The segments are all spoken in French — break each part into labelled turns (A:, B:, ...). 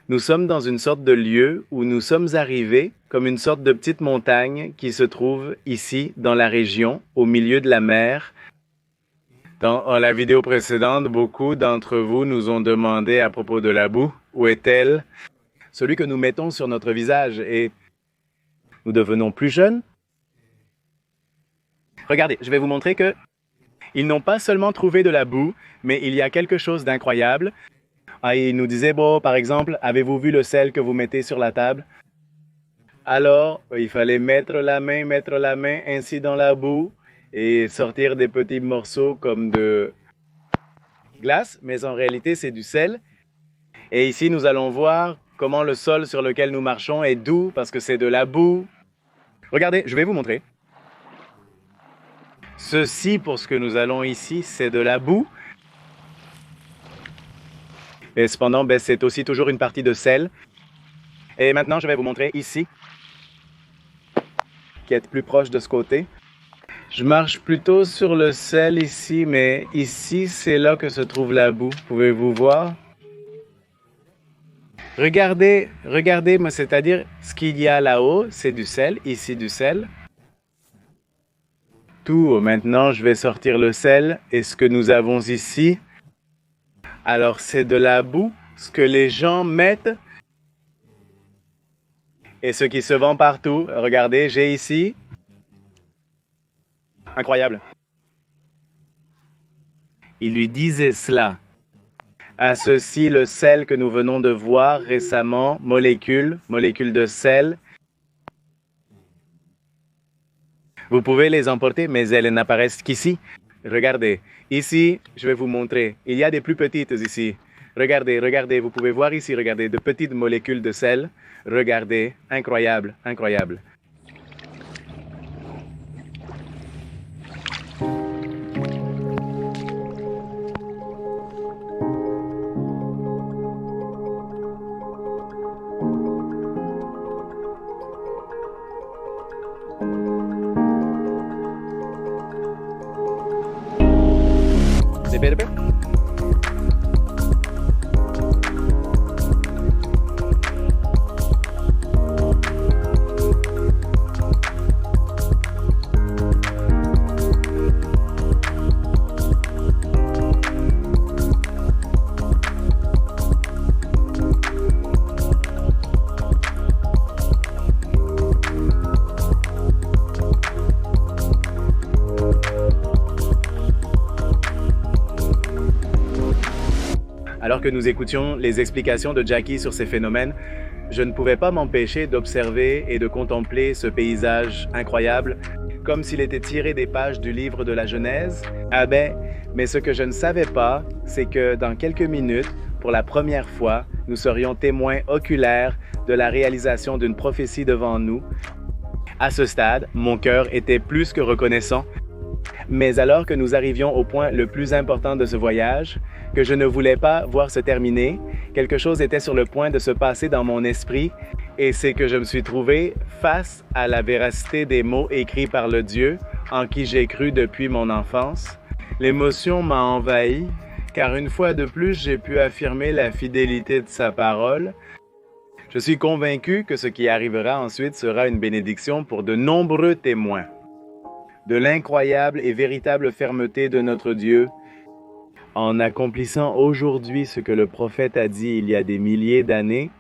A: Nous sommes dans une sorte de lieu où nous sommes arrivés comme une sorte de petite montagne qui se trouve ici dans la région, au milieu de la mer. Dans la vidéo précédente, beaucoup d'entre vous nous ont demandé à propos de la boue, où est-elle? Celui que nous mettons sur notre visage et nous devenons plus jeunes. Regardez, je vais vous montrer que ils n'ont pas seulement trouvé de la boue, mais il y a quelque chose d'incroyable. Ils nous disaient, bon, par exemple, avez-vous vu le sel que vous mettez sur la table? Alors, il fallait mettre la main ainsi dans la boue et sortir des petits morceaux comme de glace, mais en réalité, c'est du sel. Et ici, nous allons voir comment le sol sur lequel nous marchons est doux parce que c'est de la boue. Regardez, je vais vous montrer. Ceci, pour ce que nous allons ici, c'est de la boue. Et cependant, c'est aussi toujours une partie de sel. Et maintenant, je vais vous montrer ici, qui est plus proche de ce côté. Je marche plutôt sur le sel ici, mais ici, c'est là que se trouve la boue. Pouvez-vous voir? Regardez, moi, c'est-à-dire ce qu'il y a là-haut, c'est du sel, ici du sel. Tout, maintenant, je vais sortir le sel. Et ce que nous avons ici, alors c'est de la boue, ce que les gens mettent et ce qui se vend partout. Regardez, j'ai ici. Incroyable. Il lui disait cela. À ceci, le sel que nous venons de voir récemment, molécules de sel. Vous pouvez les emporter, mais elles n'apparaissent qu'ici. Regardez, ici, je vais vous montrer. Il y a des plus petites ici. Regardez, vous pouvez voir ici, regardez, de petites molécules de sel. Regardez, incroyable, incroyable. Alors que nous écoutions les explications de Jackie sur ces phénomènes, je ne pouvais pas m'empêcher d'observer et de contempler ce paysage incroyable, comme s'il était tiré des pages du livre de la Genèse. Mais ce que je ne savais pas, c'est que dans quelques minutes, pour la première fois, nous serions témoins oculaires de la réalisation d'une prophétie devant nous. À ce stade, mon cœur était plus que reconnaissant. Mais alors que nous arrivions au point le plus important de ce voyage, que je ne voulais pas voir se terminer, quelque chose était sur le point de se passer dans mon esprit, et c'est que je me suis trouvé face à la véracité des mots écrits par le Dieu en qui j'ai cru depuis mon enfance. L'émotion m'a envahi, car une fois de plus, j'ai pu affirmer la fidélité de sa parole. Je suis convaincu que ce qui arrivera ensuite sera une bénédiction pour de nombreux témoins de l'incroyable et véritable fermeté de notre Dieu, en accomplissant aujourd'hui ce que le prophète a dit il y a des milliers d'années.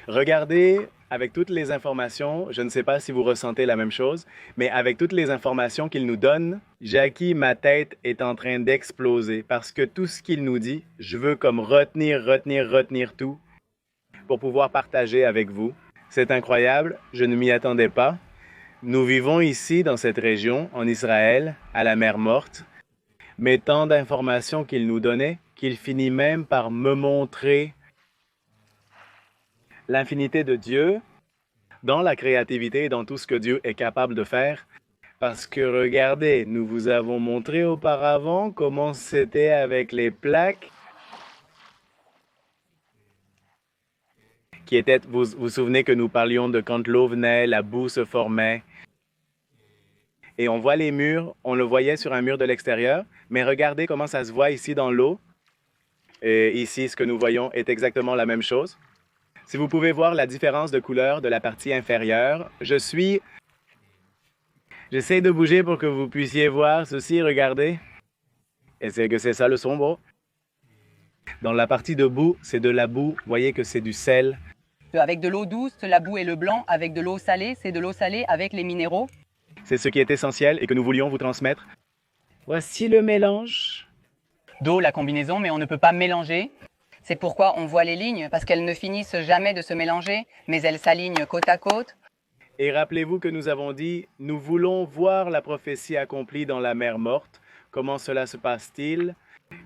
A: Regardez, avec toutes les informations, je ne sais pas si vous ressentez la même chose, mais avec toutes les informations qu'il nous donne, Jackie, ma tête est en train d'exploser parce que tout ce qu'il nous dit, je veux comme retenir tout pour pouvoir partager avec vous. C'est incroyable, je ne m'y attendais pas. Nous vivons ici, dans cette région, en Israël, à la mer Morte, mais tant d'informations qu'il nous donnait qu'il finit même par me montrer l'infinité de Dieu dans la créativité et dans tout ce que Dieu est capable de faire. Parce que regardez, nous vous avons montré auparavant comment c'était avec les plaques qui étaient, vous vous souvenez que nous parlions de quand l'eau venait, la boue se formait. et on voit les murs, on le voyait sur un mur de l'extérieur, mais regardez comment ça se voit ici dans l'eau. Et ici, ce que nous voyons est exactement la même chose. Si vous pouvez voir la différence de couleur de la partie inférieure, j'essaie de bouger pour que vous puissiez voir ceci, regardez. Et c'est que c'est ça le sombre. Dans la partie de boue, c'est de la boue, vous voyez que c'est du sel.
B: Avec de l'eau douce, la boue et le blanc. Avec de l'eau salée, c'est de l'eau salée avec les minéraux.
A: C'est ce qui est essentiel et que nous voulions vous transmettre. Voici le mélange.
B: D'eau, la combinaison, mais on ne peut pas mélanger. C'est pourquoi on voit les lignes, parce qu'elles ne finissent jamais de se mélanger, mais elles s'alignent côte à côte.
A: Et rappelez-vous que nous avons dit, nous voulons voir la prophétie accomplie dans la mer morte. Comment cela se passe-t-il?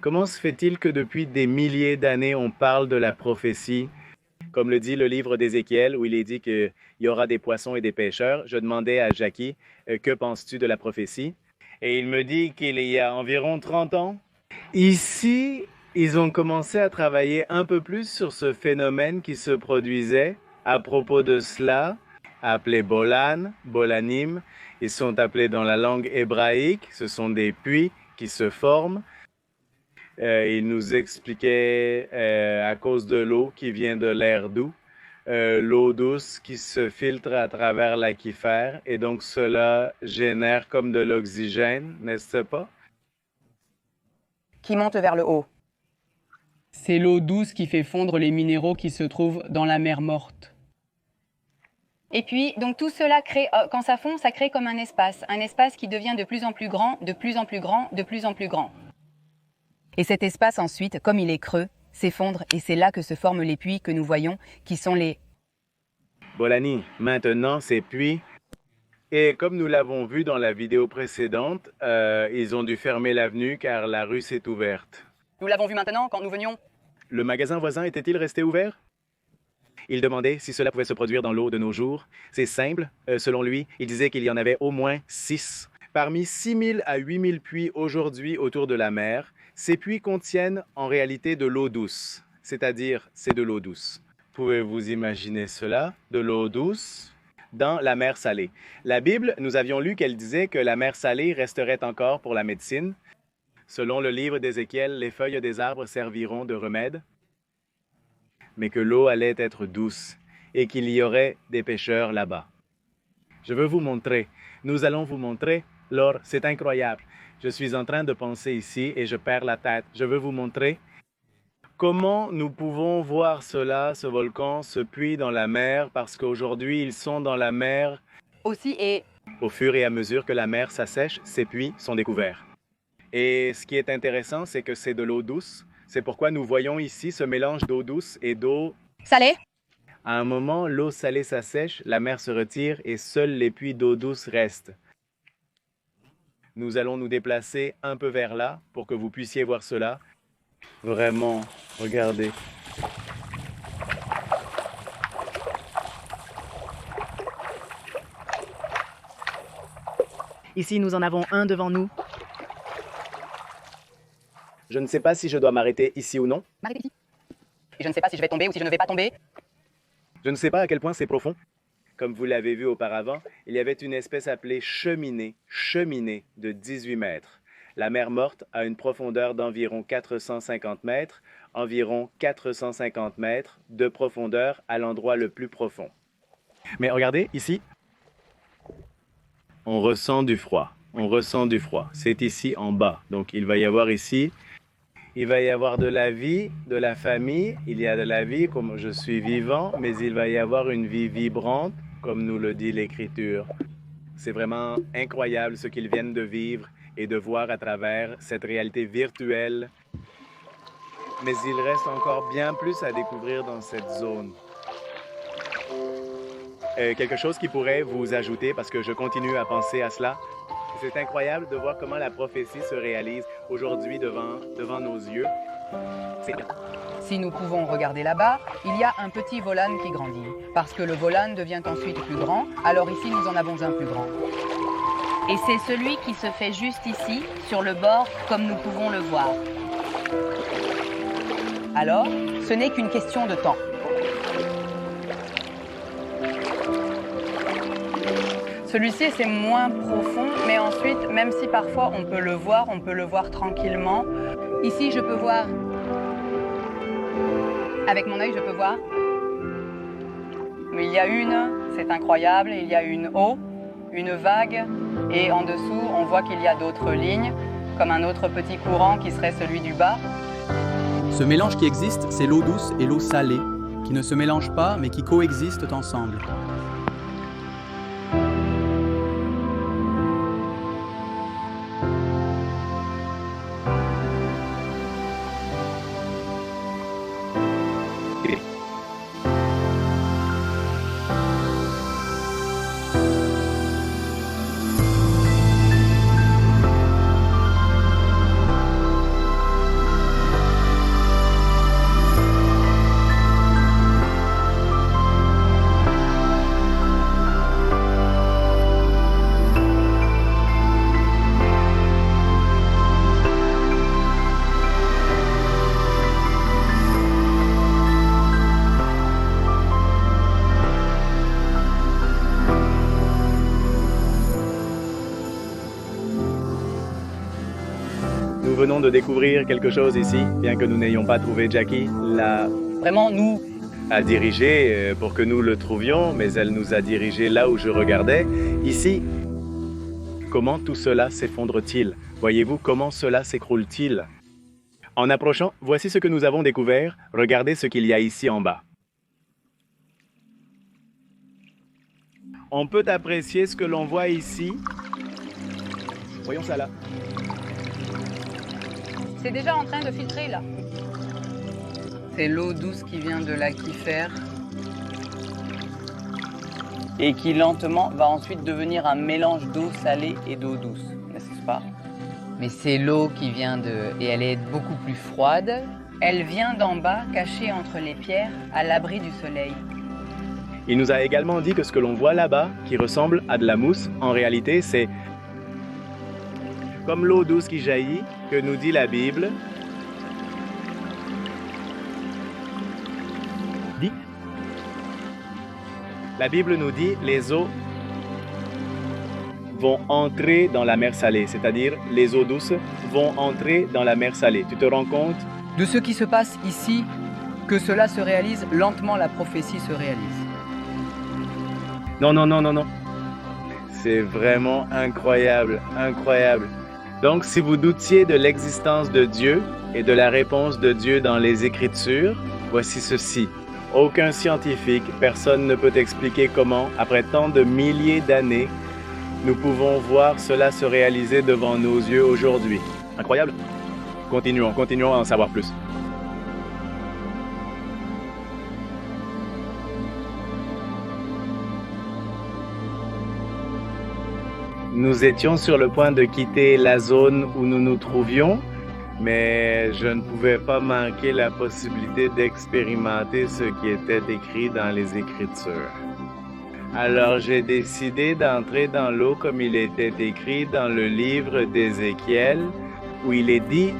A: Comment se fait-il que depuis des milliers d'années, on parle de la prophétie? Comme le dit le livre d'Ézéchiel, où il est dit qu'il y aura des poissons et des pêcheurs, je demandais à Jackie, que penses-tu de la prophétie? Et il me dit qu'il y a environ 30 ans. Ici, ils ont commencé à travailler un peu plus sur ce phénomène qui se produisait à propos de cela, appelé Bolan, Bolanim. Ils sont appelés dans la langue hébraïque, ce sont des puits qui se forment. Il nous expliquait à cause de l'eau qui vient de l'air doux, l'eau douce qui se filtre à travers l'aquifère et donc cela génère comme de l'oxygène, n'est-ce pas?
B: Qui monte vers le haut. C'est l'eau douce qui fait fondre les minéraux qui se trouvent dans la mer morte. Et puis, donc tout cela crée, quand ça fond, ça crée comme un espace qui devient de plus en plus grand, de plus en plus grand, de plus en plus grand. Et cet espace ensuite, comme il est creux, s'effondre et c'est là que se forment les puits que nous voyons, qui sont les...
A: Bolani, maintenant ces puits, et comme nous l'avons vu dans la vidéo précédente, ils ont dû fermer l'avenue car la rue s'est ouverte.
B: Nous l'avons vu maintenant quand nous venions.
A: Le magasin voisin était-il resté ouvert? Il demandait si cela pouvait se produire dans l'eau de nos jours. C'est simple, selon lui, il disait qu'il y en avait au moins 6. Parmi 6 000 à 8 000 puits aujourd'hui autour de la mer, ces puits contiennent en réalité de l'eau douce, c'est-à-dire c'est de l'eau douce. Pouvez-vous imaginer cela, de l'eau douce dans la mer salée? La Bible, nous avions lu qu'elle disait que la mer salée resterait encore pour la médecine. Selon le livre d'Ézéchiel, les feuilles des arbres serviront de remède, mais que l'eau allait être douce et qu'il y aurait des pêcheurs là-bas. Je veux vous montrer, nous allons vous montrer. Laure, c'est incroyable. Je suis en train de penser ici et je perds la tête. Je veux vous montrer comment nous pouvons voir cela, ce volcan, ce puits dans la mer, parce qu'aujourd'hui, ils sont dans la mer.
B: Aussi, et
A: Au fur et à mesure que la mer s'assèche, ces puits sont découverts. Et ce qui est intéressant, c'est que c'est de l'eau douce. C'est pourquoi nous voyons ici ce mélange d'eau douce et d'eau
B: salée.
A: À un moment, l'eau salée s'assèche, la mer se retire et seuls les puits d'eau douce restent. Nous allons nous déplacer un peu vers là pour que vous puissiez voir cela. Vraiment, regardez.
C: Ici, nous en avons un devant nous.
A: Je ne sais pas si je dois m'arrêter ici ou non.
B: M'arrêtez ici. Et je ne sais pas si je vais tomber ou si je ne vais pas tomber.
A: Je ne sais pas à quel point c'est profond. Comme vous l'avez vu auparavant, il y avait une espèce appelée cheminée de 18 mètres. La mer morte a une profondeur d'environ 450 mètres, environ 450 mètres de profondeur à l'endroit le plus profond. Mais regardez, ici, on ressent du froid. C'est ici en bas. Donc il va y avoir ici, il va y avoir de la vie, de la famille. Il y a de la vie comme je suis vivant, mais il va y avoir une vie vibrante, comme nous le dit l'Écriture. C'est vraiment incroyable ce qu'ils viennent de vivre et de voir à travers cette réalité virtuelle. Mais il reste encore bien plus à découvrir dans cette zone. Quelque chose qui pourrait vous ajouter, parce que je continue à penser à cela. C'est incroyable de voir comment la prophétie se réalise aujourd'hui devant nos yeux.
B: Si nous pouvons regarder là-bas, il y a un petit volan qui grandit. Parce que le volan devient ensuite plus grand, alors ici nous en avons un plus grand.
D: Et c'est celui qui se fait juste ici, sur le bord, comme nous pouvons le voir.
B: Alors, ce n'est qu'une question de temps. Celui-ci, c'est moins profond, mais ensuite, même si parfois on peut le voir tranquillement. Ici, je peux voir, avec mon œil, je peux voir. Mais il y a c'est incroyable, il y a une eau, une vague, et en dessous, on voit qu'il y a d'autres lignes, comme un autre petit courant qui serait celui du bas.
E: Ce mélange qui existe, c'est l'eau douce et l'eau salée, qui ne se mélangent pas, mais qui coexistent ensemble.
A: Nous venons de découvrir quelque chose ici, bien que nous n'ayons pas trouvé Jackie.
B: Vraiment, nous,
A: A dirigé pour que nous le trouvions, mais elle nous a dirigés là où je regardais. Ici, comment tout cela s'effondre-t-il? Voyez-vous comment cela s'écroule-t-il? En approchant, voici ce que nous avons découvert. Regardez ce qu'il y a ici en bas. On peut apprécier ce que l'on voit ici. Voyons ça là.
B: c'est déjà en train de filtrer là. C'est l'eau douce qui vient de l'aquifère et qui lentement va ensuite devenir un mélange d'eau salée et d'eau douce, n'est-ce pas? Mais c'est l'eau qui vient et elle est beaucoup plus froide. Elle vient d'en bas, cachée entre les pierres, à l'abri du soleil.
A: Il nous a également dit que ce que l'on voit là-bas, qui ressemble à de la mousse, en réalité, c'est comme l'eau douce qui jaillit, que nous dit la Bible. La Bible nous dit les eaux vont entrer dans la mer salée, c'est-à-dire les eaux douces vont entrer dans la mer salée. Tu te rends compte?
B: De ce qui se passe ici, que cela se réalise, lentement la prophétie se réalise.
A: Non, non, non, non, non. C'est vraiment incroyable, incroyable. Donc, si vous doutiez de l'existence de Dieu et de la réponse de Dieu dans les Écritures, voici ceci. Aucun scientifique, personne ne peut expliquer comment, après tant de milliers d'années, nous pouvons voir cela se réaliser devant nos yeux aujourd'hui. Incroyable. Continuons à en savoir plus. Nous étions sur le point de quitter la zone où nous nous trouvions, mais je ne pouvais pas manquer la possibilité d'expérimenter ce qui était écrit dans les Écritures. Alors j'ai décidé d'entrer dans l'eau comme il était écrit dans le livre d'Ézéchiel, où il est dit.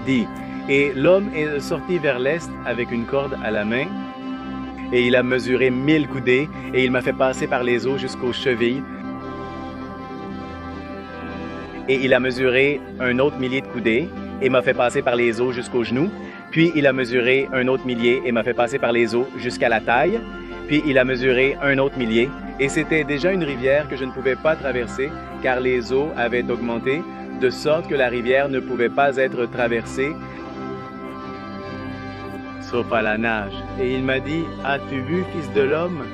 A: Et l'homme est sorti vers l'est avec une corde à la main, et il a mesuré 1000 coudées, et il m'a fait passer par les eaux jusqu'aux chevilles. Et il a mesuré un autre millier de coudées, et m'a fait passer par les eaux jusqu'aux genoux. Puis il a mesuré un autre millier, et m'a fait passer par les eaux jusqu'à la taille. Puis il a mesuré un autre millier, et c'était déjà une rivière que je ne pouvais pas traverser, car les eaux avaient augmenté, de sorte que la rivière ne pouvait pas être traversée, sauf à la nage. Et il m'a dit, « As-tu vu, fils de l'homme? »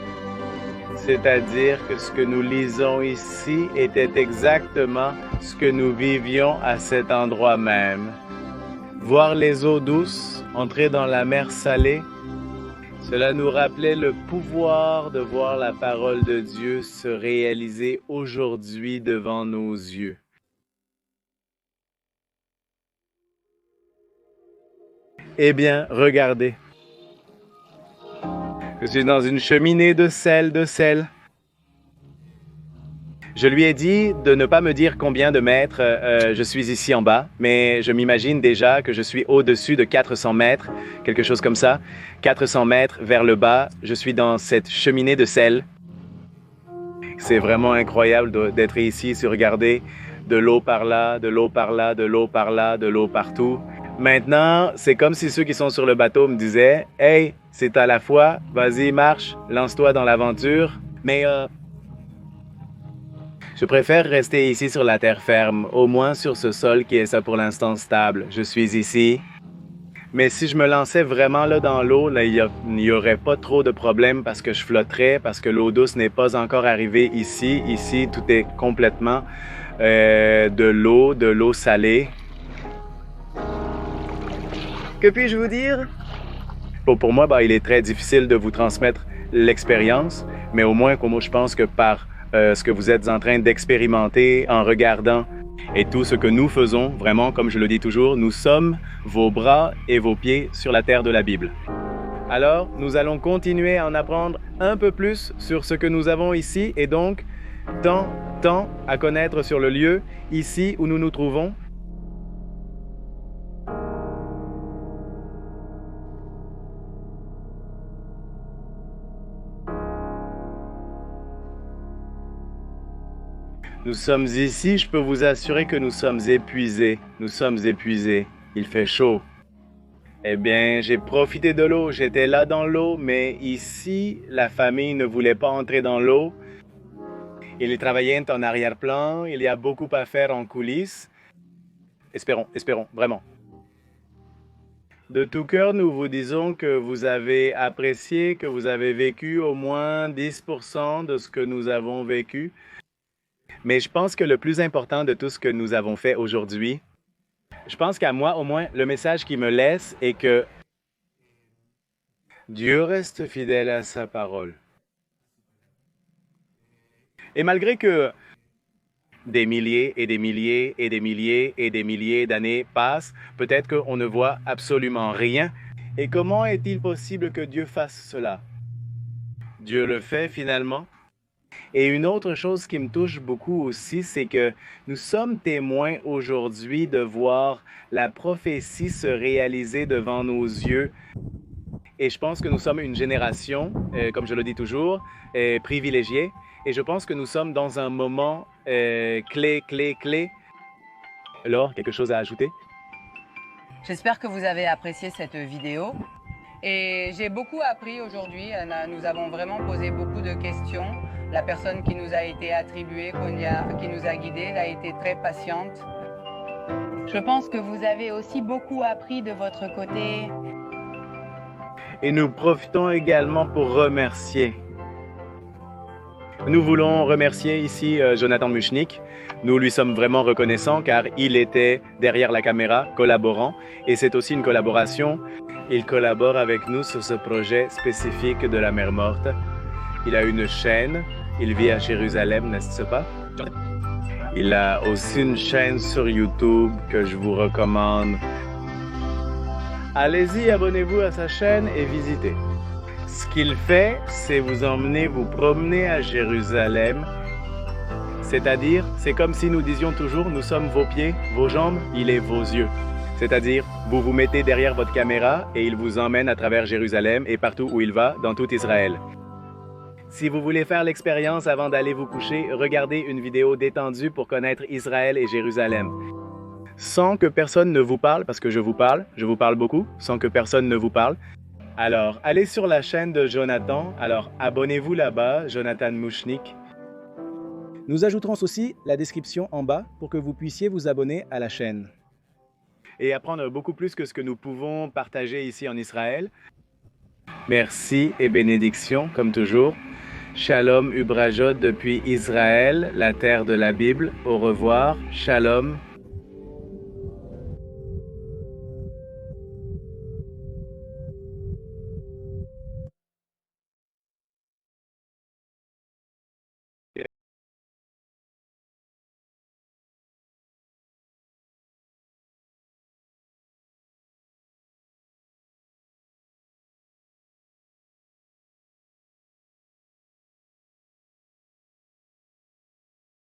A: C'est-à-dire que ce que nous lisons ici était exactement ce que nous vivions à cet endroit même. Voir les eaux douces entrer dans la mer salée, cela nous rappelait le pouvoir de voir la parole de Dieu se réaliser aujourd'hui devant nos yeux. Eh bien, regardez. Je suis dans une cheminée de sel. Je lui ai dit de ne pas me dire combien de mètres je suis ici en bas, mais je m'imagine déjà que je suis au-dessus de 400 mètres, quelque chose comme ça. 400 mètres vers le bas, je suis dans cette cheminée de sel. C'est vraiment incroyable d'être ici, de regarder de l'eau par là, de l'eau par là, de l'eau par là, de l'eau partout. Maintenant, c'est comme si ceux qui sont sur le bateau me disaient « Hey, c'est à la fois, vas-y, marche, lance-toi dans l'aventure. » Mais je préfère rester ici sur la terre ferme, au moins sur ce sol qui est ça pour l'instant stable. Je suis ici. Mais si je me lançais vraiment là dans l'eau, il n'y aurait pas trop de problèmes parce que je flotterais, parce que l'eau douce n'est pas encore arrivée ici. Ici, tout est complètement de l'eau salée. Que puis-je vous dire? Pour moi, il est très difficile de vous transmettre l'expérience, mais au moins, comme je pense que par ce que vous êtes en train d'expérimenter en regardant et tout ce que nous faisons, vraiment, comme je le dis toujours, nous sommes vos bras et vos pieds sur la terre de la Bible. Alors, nous allons continuer à en apprendre un peu plus sur ce que nous avons ici et donc tant à connaître sur le lieu ici où nous nous trouvons. Nous sommes ici, je peux vous assurer que nous sommes épuisés. Nous sommes épuisés. Il fait chaud. Eh bien, j'ai profité de l'eau. J'étais là dans l'eau, mais ici, la famille ne voulait pas entrer dans l'eau. Ils travaillaient en arrière-plan. Il y a beaucoup à faire en coulisses. Espérons, vraiment. De tout cœur, nous vous disons que vous avez apprécié, que vous avez vécu au moins 10% de ce que nous avons vécu. Mais je pense que le plus important de tout ce que nous avons fait aujourd'hui, je pense qu'à moi, au moins, le message qui me laisse est que Dieu reste fidèle à sa parole. Et malgré que des milliers et des milliers et des milliers et des milliers d'années passent, peut-être qu'on ne voit absolument rien. Et comment est-il possible que Dieu fasse cela? Dieu le fait finalement. Et une autre chose qui me touche beaucoup aussi, c'est que nous sommes témoins aujourd'hui de voir la prophétie se réaliser devant nos yeux. Et je pense que nous sommes une génération, comme je le dis toujours, privilégiée. Et je pense que nous sommes dans un moment clé. Laure, quelque chose à ajouter?
B: J'espère que vous avez apprécié cette vidéo. Et j'ai beaucoup appris aujourd'hui. Nous avons vraiment posé beaucoup de questions. La personne qui nous a été attribuée, qui nous a guidés, a été très patiente. Je pense que vous avez aussi beaucoup appris de votre côté.
A: Et nous profitons également pour remercier. Nous voulons remercier ici Jonathan Muchnik. Nous lui sommes vraiment reconnaissants car il était derrière la caméra, collaborant. Et c'est aussi une collaboration. Il collabore avec nous sur ce projet spécifique de la mer Morte. Il a une chaîne. Il vit à Jérusalem, n'est-ce pas? Il a aussi une chaîne sur YouTube que je vous recommande. Allez-y, abonnez-vous à sa chaîne et visitez. Ce qu'il fait, c'est vous emmener, vous promener à Jérusalem. C'est-à-dire, c'est comme si nous disions toujours, nous sommes vos pieds, vos jambes, il est vos yeux. C'est-à-dire, vous vous mettez derrière votre caméra et il vous emmène à travers Jérusalem et partout où il va, dans tout Israël. Si vous voulez faire l'expérience avant d'aller vous coucher, regardez une vidéo détendue pour connaître Israël et Jérusalem. Sans que personne ne vous parle, parce que je vous parle beaucoup, sans que personne ne vous parle. Alors, allez sur la chaîne de Jonathan. Alors, abonnez-vous là-bas, Jonathan Muchnik. Nous ajouterons aussi la description en bas pour que vous puissiez vous abonner à la chaîne. Et apprendre beaucoup plus que ce que nous pouvons partager ici en Israël. Merci et bénédiction, comme toujours. Shalom Ubrajot depuis Israël, la terre de la Bible. Au revoir. Shalom.